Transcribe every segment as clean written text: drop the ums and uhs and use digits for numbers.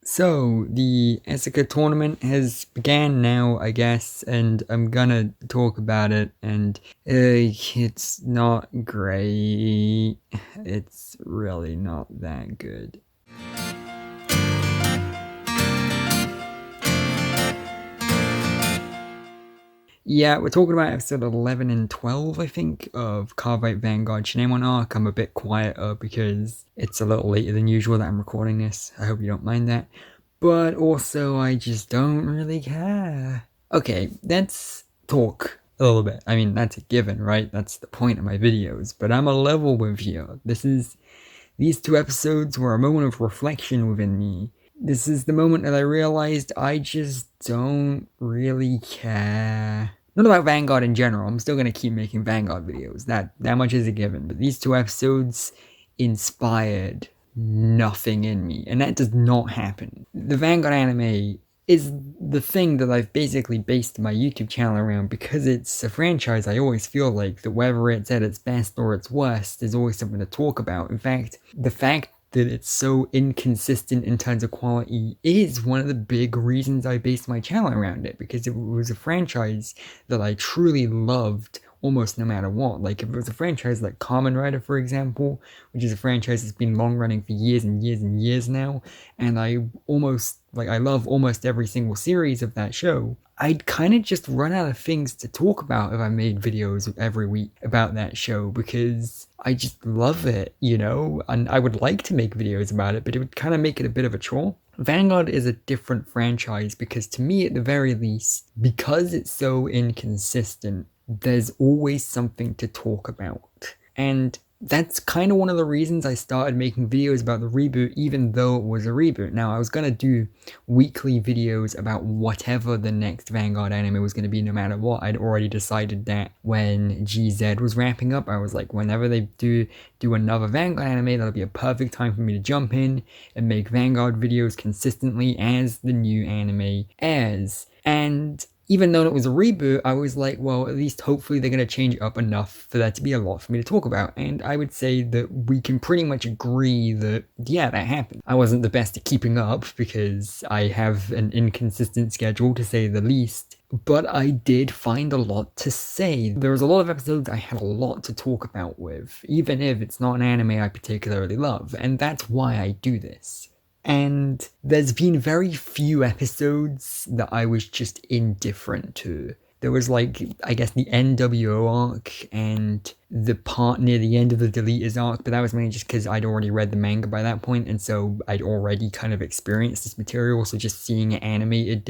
So the Essica tournament has began now, I guess, and I'm gonna talk about it. And it's not great. It's really not that good. Yeah, we're talking about episode 11 and 12, I think, of Carbide Vanguard Shinemon Arc. I'm a bit quieter because it's a little later than usual that I'm recording this. I hope you don't mind that. But also, I just don't really care. Okay, let's talk a little bit. I mean, that's a given, right? That's the point of my videos. But I'm a level with you. These two episodes were a moment of reflection within me. This is the moment that I realized I just don't really care. Not about Vanguard in general. I'm still gonna keep making Vanguard videos. That much is a given. But these two episodes inspired nothing in me, and that does not happen. The Vanguard anime is the thing that I've basically based my YouTube channel around because it's a franchise I always feel like that whether it's at its best or its worst, there's always something to talk about. In fact, the fact that it's so inconsistent in terms of quality is one of the big reasons I based my channel around it, because it was a franchise that I truly loved almost no matter what. Like if it was a franchise like Kamen Rider, for example, which is a franchise that's been long running for years and years and years now, and I love almost every single series of that show, I'd kind of just run out of things to talk about if I made videos every week about that show, because I just love it, and I would like to make videos about it, but it would kind of make it a bit of a chore. Vanguard is a different franchise because, to me at the very least, because it's so inconsistent, there's always something to talk about. And that's kind of one of the reasons I started making videos about the reboot, even though it was a reboot. Now, I was going to do weekly videos about whatever the next Vanguard anime was going to be, no matter what. I'd already decided that when GZ was wrapping up. I was like, whenever they do another Vanguard anime, that'll be a perfect time for me to jump in and make Vanguard videos consistently as the new anime airs. And even though it was a reboot, I was like, well, at least hopefully they're going to change it up enough for that to be a lot for me to talk about. And I would say that we can pretty much agree that, yeah, that happened. I wasn't the best at keeping up because I have an inconsistent schedule, to say the least. But I did find a lot to say. There was a lot of episodes I had a lot to talk about with, even if it's not an anime I particularly love. And that's why I do this. And there's been very few episodes that I was just indifferent to. There was I guess the NWO arc and the part near the end of the Deleters arc, but that was mainly just because I'd already read the manga by that point, and so I'd already kind of experienced this material, so just seeing it animated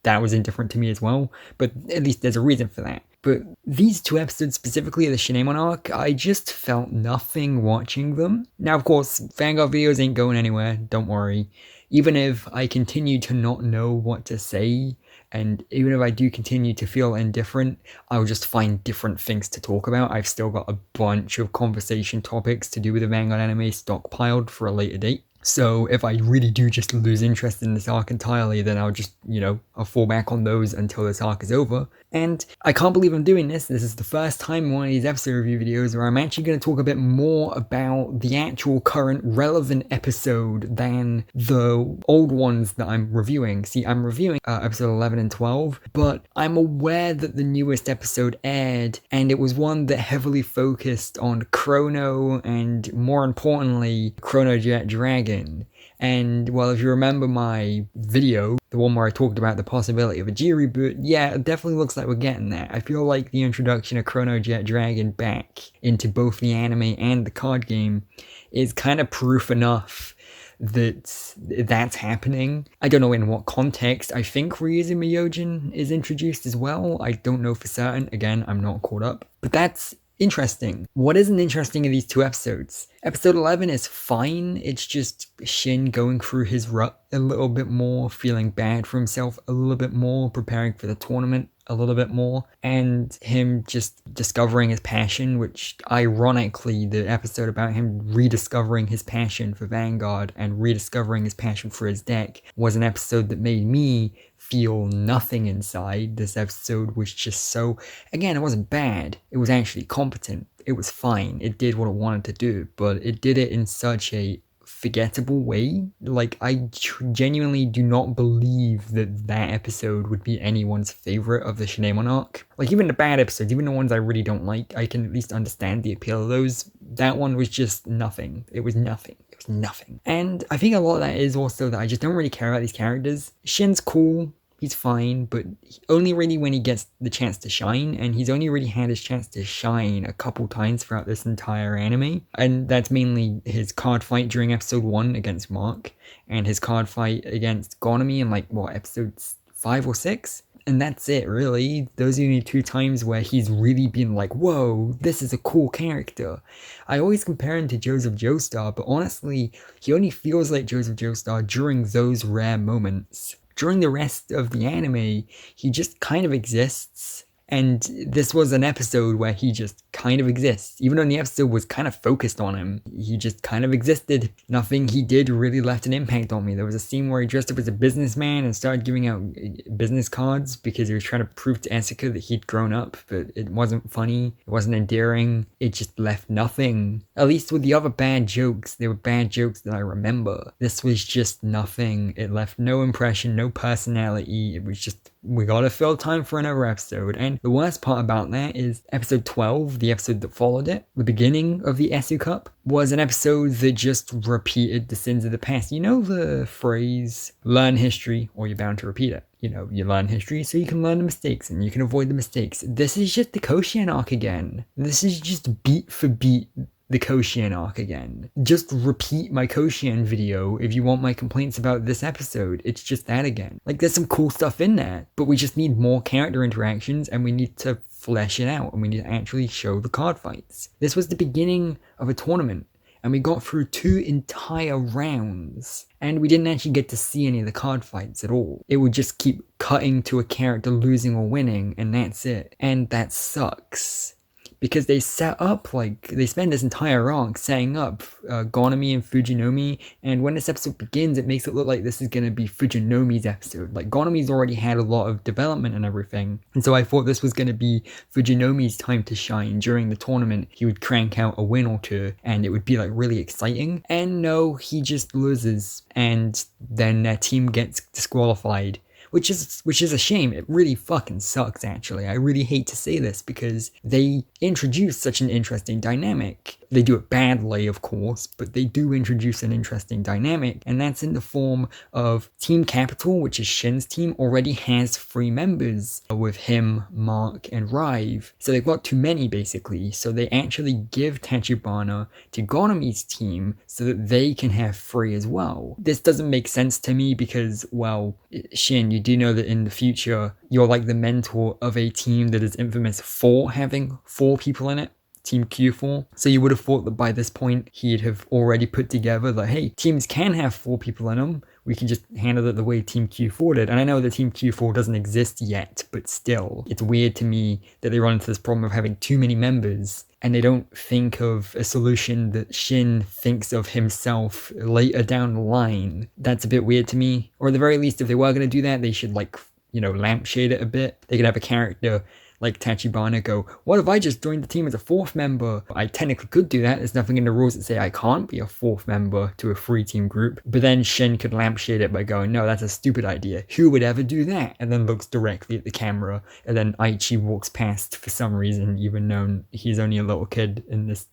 that was indifferent to me as well, but at least there's a reason for that. But these two episodes, specifically the Shinemon arc, I just felt nothing watching them. Now, of course, Vanguard videos ain't going anywhere, don't worry. Even if I continue to not know what to say, and even if I do continue to feel indifferent, I'll just find different things to talk about. I've still got a bunch of conversation topics to do with the Vanguard anime stockpiled for a later date. So if I really do just lose interest in this arc entirely, then I'll just, I'll fall back on those until this arc is over. And I can't believe I'm doing this. This is the first time in one of these episode review videos where I'm actually going to talk a bit more about the actual current relevant episode than the old ones that I'm reviewing. See, I'm reviewing episode 11 and 12, but I'm aware that the newest episode aired, and it was one that heavily focused on Chrono and, more importantly, Chrono Jet Dragon. And, well, if you remember my video, the one where I talked about the possibility of a G reboot, yeah, it definitely looks like we're getting there. I feel like the introduction of Chrono Jet Dragon back into both the anime and the card game is kind of proof enough that's happening. I don't know in what context. I think Ryuzu Myojin is introduced as well. I don't know for certain. Again, I'm not caught up. But that's interesting. What isn't interesting in these two episodes? Episode 11 is fine. It's just Shin going through his rut a little bit more, feeling bad for himself a little bit more, preparing for the tournament a little bit more, and him just discovering his passion, which ironically, the episode about him rediscovering his passion for Vanguard and rediscovering his passion for his deck was an episode that made me feel nothing inside. This episode was just so, again, it wasn't bad. It was actually competent. It was fine. It did what it wanted to do, but it did it in such a forgettable way. Like, I genuinely do not believe that episode would be anyone's favorite of the Shinemon arc. Like, even the bad episodes, even the ones I really don't like, I can at least understand the appeal of those. That one was just nothing. It was nothing. Nothing. And I think a lot of that is also that I just don't really care about these characters. Shin's cool, he's fine, but only really when he gets the chance to shine, and he's only really had his chance to shine a couple times throughout this entire anime. And that's mainly his card fight during episode 1 against Mark, and his card fight against Gonami in episodes 5 or 6? And that's it, really. Those are the only 2 times where he's really been like, whoa, this is a cool character. I always compare him to Joseph Joestar, but honestly, he only feels like Joseph Joestar during those rare moments. During the rest of the anime, he just kind of exists. And this was an episode where he just kind of exists. Even though the episode was kind of focused on him, he just kind of existed. Nothing he did really left an impact on me. There was a scene where he dressed up as a businessman and started giving out business cards because he was trying to prove to Asuka that he'd grown up, but it wasn't funny, it wasn't endearing, it just left nothing. At least with the other bad jokes, they were bad jokes that I remember. This was just nothing. It left no impression, no personality. It was just, we gotta fill time for another episode. And the worst part about that is episode 12, the episode that followed it, the beginning of the Esu Cup, was an episode that just repeated the sins of the past. You know the phrase, learn history or you're bound to repeat it. You know, you learn history so you can learn the mistakes and you can avoid the mistakes. This is just the Koshien arc again. This is just beat for beat the Koshien arc again. Just repeat my Koshien video if you want my complaints about this episode. It's just that again. Like, there's some cool stuff in there, but we just need more character interactions and we need to flesh it out and we need to actually show the card fights. This was the beginning of a tournament and we got through 2 entire rounds and we didn't actually get to see any of the card fights at all. It would just keep cutting to a character losing or winning and that's it. And that sucks. Because they set up, they spend this entire arc setting up Gonami and Fujinomi, and when this episode begins, it makes it look like this is going to be Fujinomi's episode. Like, Gonami's already had a lot of development and everything, and so I thought this was going to be Fujinomi's time to shine. During the tournament, he would crank out a win or 2, and it would be, really exciting. And no, he just loses, and then their team gets disqualified. Which is a shame. It really fucking sucks, actually. I really hate to say this because they introduce such an interesting dynamic. They do it badly, of course, but they do introduce an interesting dynamic, and that's in the form of Team Capital, which is Shin's team, already has 3 members with him, Mark, and Rive. So they've got too many, basically. So they actually give Tachibana to Gonami's team so that they can have 3 as well. This doesn't make sense to me because, well, Shin, you do know that in the future, you're like the mentor of a team that is infamous for having 4 people in it. Team Q4. So you would have thought that by this point he'd have already put together that, hey, teams can have 4 people in them. We can just handle it the way Team Q4 did. And I know that Team Q4 doesn't exist yet, but still, it's weird to me that they run into this problem of having too many members and they don't think of a solution that Shin thinks of himself later down the line. That's a bit weird to me. Or at the very least, if they were going to do that, they should lampshade it a bit. They could have a character like Tachibana go, what if I just joined the team as a 4th member? I technically could do that. There's nothing in the rules that say I can't be a 4th member to a 3-team group. But then Shin could lampshade it by going, no, that's a stupid idea. Who would ever do that? And then looks directly at the camera. And then Aichi walks past for some reason, even though he's only a little kid in this.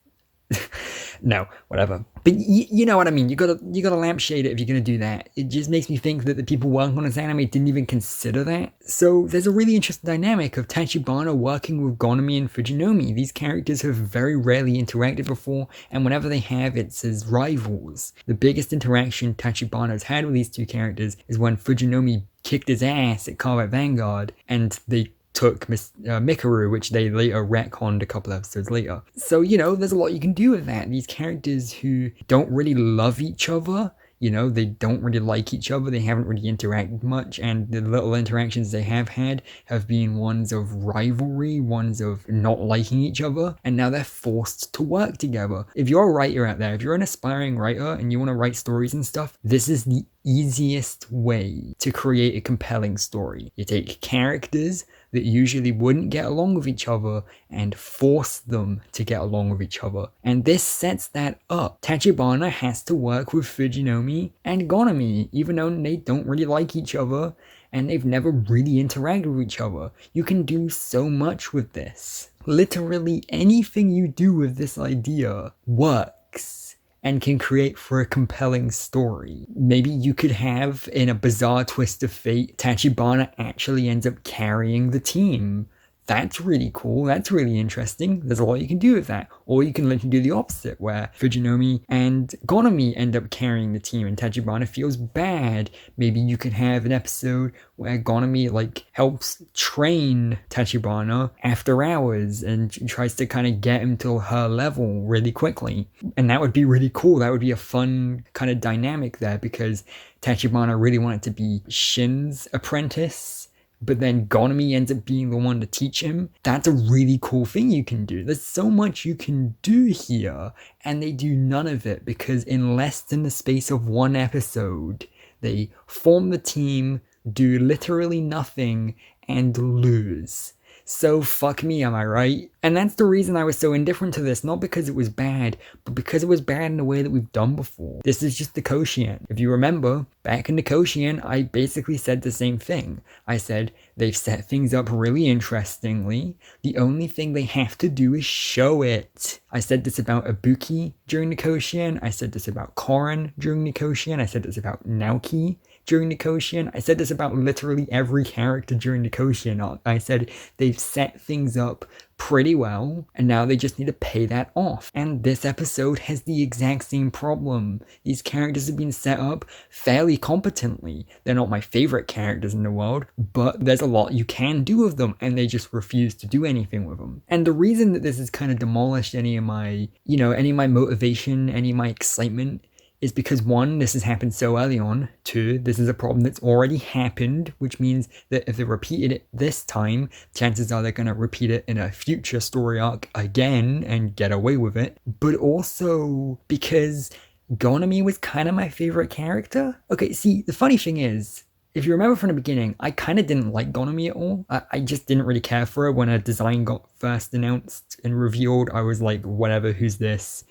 No, whatever. But you know what I mean. You gotta lampshade it if you're gonna do that. It just makes me think that the people working on this anime didn't even consider that. So there's a really interesting dynamic of Tachibana working with Gonami and Fujinomi. These characters have very rarely interacted before, and whenever they have, it's as rivals. The biggest interaction Tachibana's had with these 2 characters is when Fujinomi kicked his ass at Carbide Vanguard, and they took Mikaru, which they later retconned a couple episodes later. So, there's a lot you can do with that. These characters who don't really love each other, they don't really like each other, they haven't really interacted much, and the little interactions they have had have been ones of rivalry, ones of not liking each other, and now they're forced to work together. If you're a writer out there, if you're an aspiring writer and you want to write stories and stuff, this is the easiest way to create a compelling story. You take characters that usually wouldn't get along with each other and force them to get along with each other. And this sets that up. Tachibana has to work with Fujinomi and Gonami, even though they don't really like each other and they've never really interacted with each other. You can do so much with this. Literally anything you do with this idea works and can create for a compelling story. Maybe you could have, in a bizarre twist of fate, Tachibana actually ends up carrying the team. That's really cool. That's really interesting. There's a lot you can do with that. Or you can literally do the opposite, where Fujinomi and Gonami end up carrying the team and Tachibana feels bad. Maybe you could have an episode where Gonami helps train Tachibana after hours and tries to kind of get him to her level really quickly. And that would be really cool. That would be a fun kind of dynamic there, because Tachibana really wanted to be Shin's apprentice, but then Gonami ends up being the one to teach him. That's a really cool thing you can do. There's so much you can do here, and they do none of it, because in less than the space of one episode, they form the team, do literally nothing, and lose. So fuck me, am I right? And that's the reason I was so indifferent to this, not because it was bad, but because it was bad in a way that we've done before. This is just the Koshien. If you remember, back in the Koshien, I basically said the same thing. I said, they've set things up really interestingly. The only thing they have to do is show it. I said this about Ibuki during the Koshien. I said this about Korin during the Koshien. I said this about Naoki during the Koshien. I said this about literally every character during the Koshien arc. I said they've set things up pretty well, and now they just need to pay that off. And this episode has the exact same problem. These characters have been set up fairly competently. They're not my favorite characters in the world, but there's a lot you can do with them, and they just refuse to do anything with them. And the reason that this has kind of demolished any of my motivation, any of my excitement, is because 1, this has happened so early on. 2, this is a problem that's already happened, which means that if they repeated it this time, chances are they're going to repeat it in a future story arc again and get away with it. But also because Gonami was kind of my favorite character. Okay, see, the funny thing is, if you remember from the beginning, I kind of didn't like Gonami at all. I just didn't really care for her. When her design got first announced and revealed, I was like, whatever, who's this?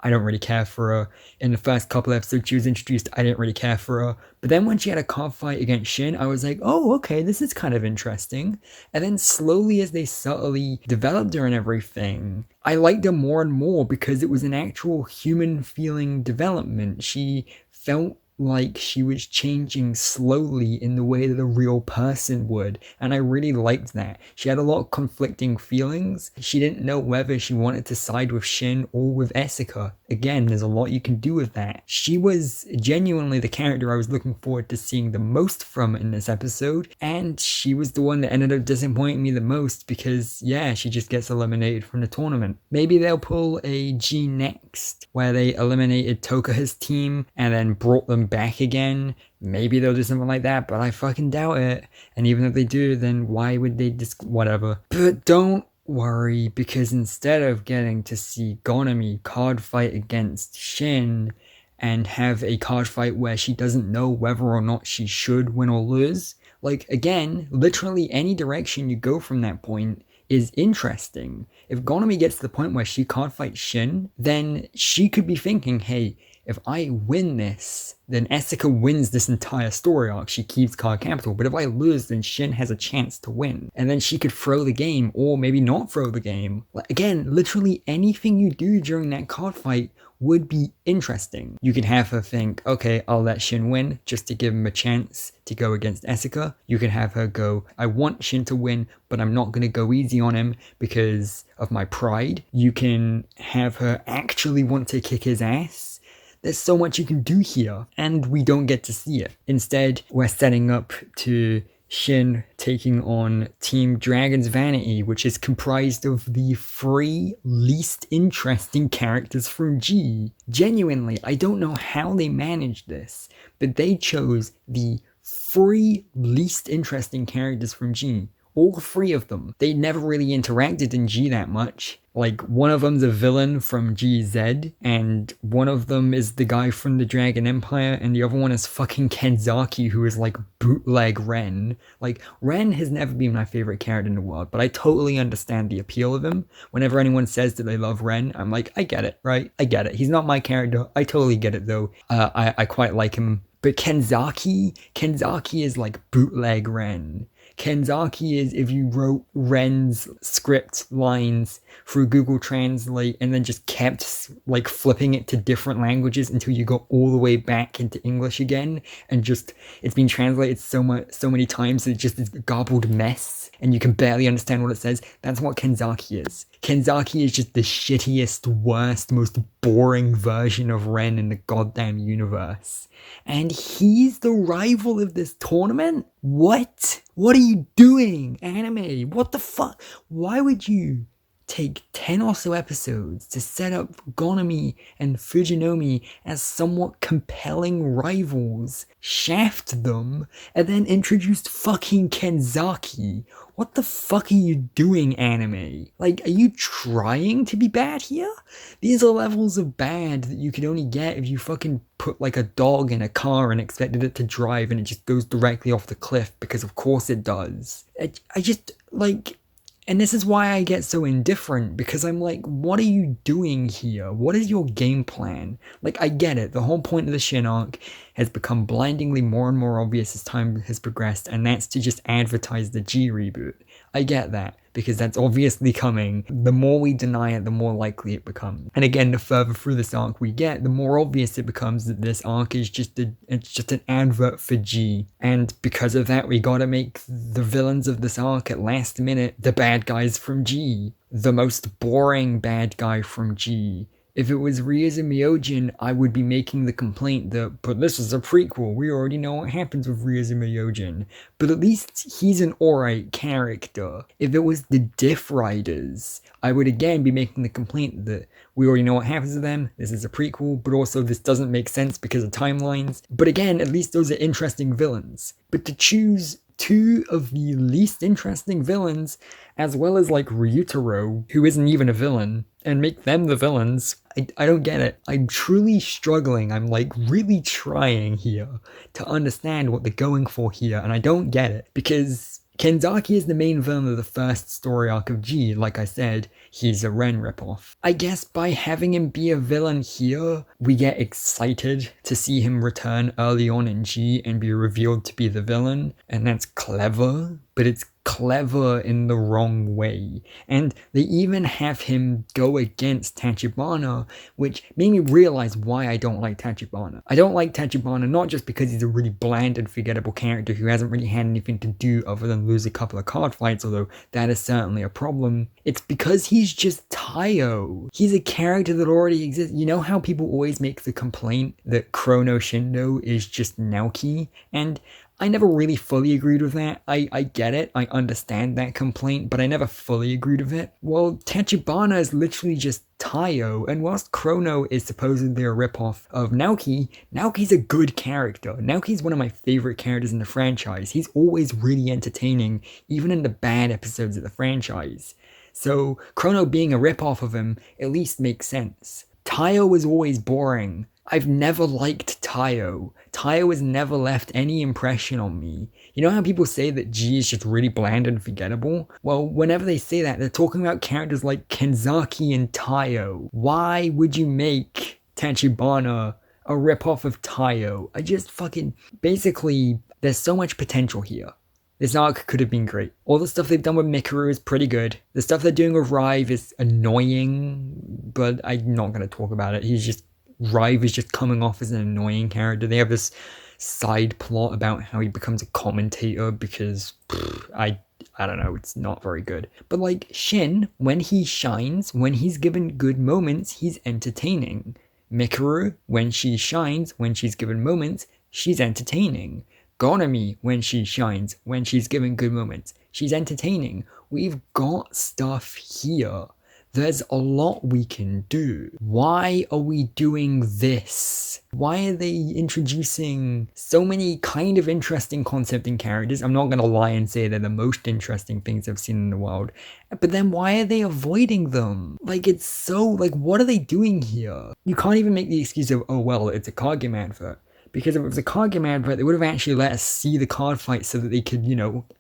I don't really care for her. In the first couple episodes she was introduced, I didn't really care for her. But then when she had a card fight against Shin, I was like, oh, okay, this is kind of interesting. And then slowly, as they subtly developed her and everything, I liked her more and more, because it was an actual human feeling development. She felt like she was changing slowly in the way that a real person would, and I really liked that. She had a lot of conflicting feelings. She didn't know whether she wanted to side with Shin or with Esuka. Again, there's a lot you can do with that. She was genuinely the character I was looking forward to seeing the most from in this episode, and she was the one that ended up disappointing me the most, because yeah, she just gets eliminated from the tournament. Maybe they'll pull a G next, where they eliminated Tokuha's team and then brought them back again. Maybe they'll do something like that, but I fucking doubt it. And even if they do, then why would they whatever. But don't worry, because instead of getting to see Gonami card fight against Shin and have a card fight where she doesn't know whether or not she should win or lose, again, literally any direction you go from that point is interesting. If Gonami gets to the point where she can't fight Shin, then she could be thinking, hey, if I win this, then Esuka wins this entire story arc. She keeps card capital. But if I lose, then Shin has a chance to win. And then she could throw the game, or maybe not throw the game. Again, literally anything you do during that card fight would be interesting. You could have her think, okay, I'll let Shin win just to give him a chance to go against Esuka. You could have her go, I want Shin to win, but I'm not going to go easy on him because of my pride. You can have her actually want to kick his ass. There's so much you can do here, and we don't get to see it. Instead, we're setting up to Shin taking on Team Dragon's Vanity, which is comprised of the 3 least interesting characters from G. Genuinely, I don't know how they managed this, but they chose the 3 least interesting characters from G. All three of them. They never really interacted in G that much. Like, one of them's a villain from GZ, and one of them is the guy from the Dragon Empire, and the other one is fucking Kenzaki, who is like bootleg Ren. Like, Ren has never been my favorite character in the world, but I totally understand the appeal of him. Whenever anyone says that they love Ren, I'm like, I get it, right? I get it. He's not my character. I totally get it, though. I quite like him. But Kenzaki is like bootleg Ren. Kenzaki is if you wrote Ren's script lines through Google Translate and then just kept like flipping it to different languages until you got all the way back into English again, and just it's been translated so many times that it just is a garbled mess and you can barely understand what it says. That's what Kenzaki is. Kenzaki is just the shittiest, worst, most boring version of Ren in the goddamn universe. And he's the rival of this tournament? What? What are you doing, anime? What the fuck? Why would you take 10 or so episodes to set up Gonami and Fujinomi as somewhat compelling rivals, shaft them, and then introduce fucking Kenzaki? What the fuck are you doing, anime? Like, are you trying to be bad here? These are levels of bad that you could only get if you fucking put like a dog in a car and expected it to drive and it just goes directly off the cliff, because of course it does. I just, like... And this is why I get so indifferent, because I'm like, what are you doing here? What is your game plan? Like, I get it. The whole point of the Shin arc has become blindingly more and more obvious as time has progressed, and that's to just advertise the G reboot. I get that, because that's obviously coming. The more we deny it, the more likely it becomes. And again, the further through this arc we get, the more obvious it becomes that this arc is just an advert for G. And because of that, we gotta make the villains of this arc at last minute the bad guys from G. The most boring bad guy from G. If it was Ryuza Myojin, I would be making the complaint that, but this is a prequel, we already know what happens with Ryuza Myojin. But at least he's an alright character. If it was the Diff Riders, I would again be making the complaint that we already know what happens to them, this is a prequel, but also this doesn't make sense because of timelines. But again, at least those are interesting villains. But to choose two of the least interesting villains, as well as like Ryutaro, who isn't even a villain, and make them the villains, I don't get it. I'm truly struggling. I'm like really trying here to understand what they're going for here, and I don't get it, because Kenzaki is the main villain of the first story arc of G. Like I said, he's a Ren ripoff. I guess by having him be a villain here, we get excited to see him return early on in G and be revealed to be the villain, and that's clever, but it's clever in the wrong way. And they even have him go against Tachibana, which made me realize why I don't like Tachibana. I don't like Tachibana not just because he's a really bland and forgettable character who hasn't really had anything to do other than lose a couple of card fights, although that is certainly a problem. It's because he's just Taiyo. He's a character that already exists. You know how people always make the complaint that Chrono Shindo is just Naoki? And I never really fully agreed with that. I get it, I understand that complaint, but I never fully agreed with it. Well, Tachibana is literally just Taiyo, and whilst Chrono is supposedly a ripoff of Naoki, Naoki's a good character. Naoki's one of my favorite characters in the franchise. He's always really entertaining, even in the bad episodes of the franchise. So Chrono being a ripoff of him at least makes sense. Taiyo is always boring. I've never liked Taiyo. Taiyo has never left any impression on me. You know how people say that G is just really bland and forgettable? Well, whenever they say that, they're talking about characters like Kenzaki and Taiyo. Why would you make Tachibana a ripoff of Taiyo? I just fucking... Basically, there's so much potential here. This arc could have been great. All the stuff they've done with Mikuru is pretty good. The stuff they're doing with Rive is annoying, but I'm not going to talk about it. Rive is just coming off as an annoying character. They have this side plot about how he becomes a commentator because, I don't know, it's not very good. But like, Shin, when he shines, when he's given good moments, he's entertaining. Mikuru, when she shines, when she's given moments, she's entertaining. Gonami, when she shines, when she's given good moments, she's entertaining. We've got stuff here There's a lot we can do. Why are we doing this? Why are they introducing so many kind of interesting concepts and characters? I'm not gonna lie and say they're the most interesting things I've seen in the world, but then why are they avoiding them? Like, it's so, like, what are they doing here? You can't even make the excuse of, oh well, it's a card game advert. Because if it was a card game advert, they would have actually let us see the card fight so that they could,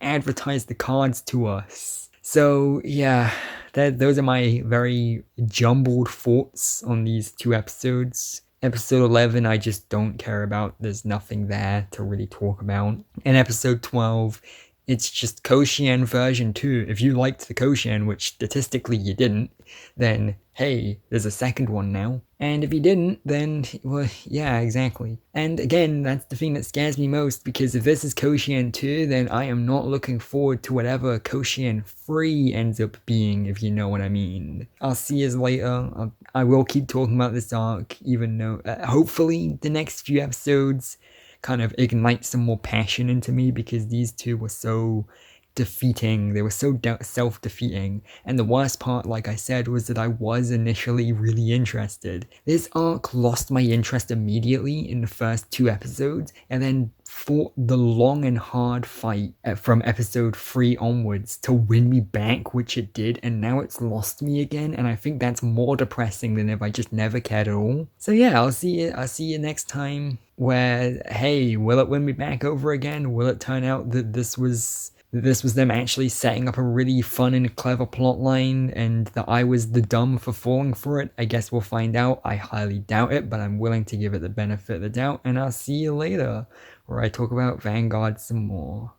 advertise the cards to us. So, yeah, those are my very jumbled thoughts on these 2 episodes. Episode 11, I just don't care about. There's nothing there to really talk about. And episode 12, it's just Koshien version 2. If you liked the Koshien, which statistically you didn't, then hey, there's a second one now. And if you didn't, then, well, yeah, exactly. And again, that's the thing that scares me most, because if this is Koshien 2, then I am not looking forward to whatever Koshien 3 ends up being, if you know what I mean. I'll see you later. I will keep talking about this arc, even though, hopefully, the next few episodes kind of ignite some more passion into me, because these 2 were so defeating. They were so self-defeating. And the worst part, like I said, was that I was initially really interested. This arc lost my interest immediately in the first 2 episodes, and then fought the long and hard fight from episode 3 onwards to win me back, which it did, and now it's lost me again, and I think that's more depressing than if I just never cared at all. So yeah, I'll see you next time, where, hey, will it win me back over again? Will it turn out that this was them actually setting up a really fun and clever plotline, and that I was the dumb for falling for it? I guess we'll find out. I highly doubt it, but I'm willing to give it the benefit of the doubt, and I'll see you later, where I talk about Vanguard some more.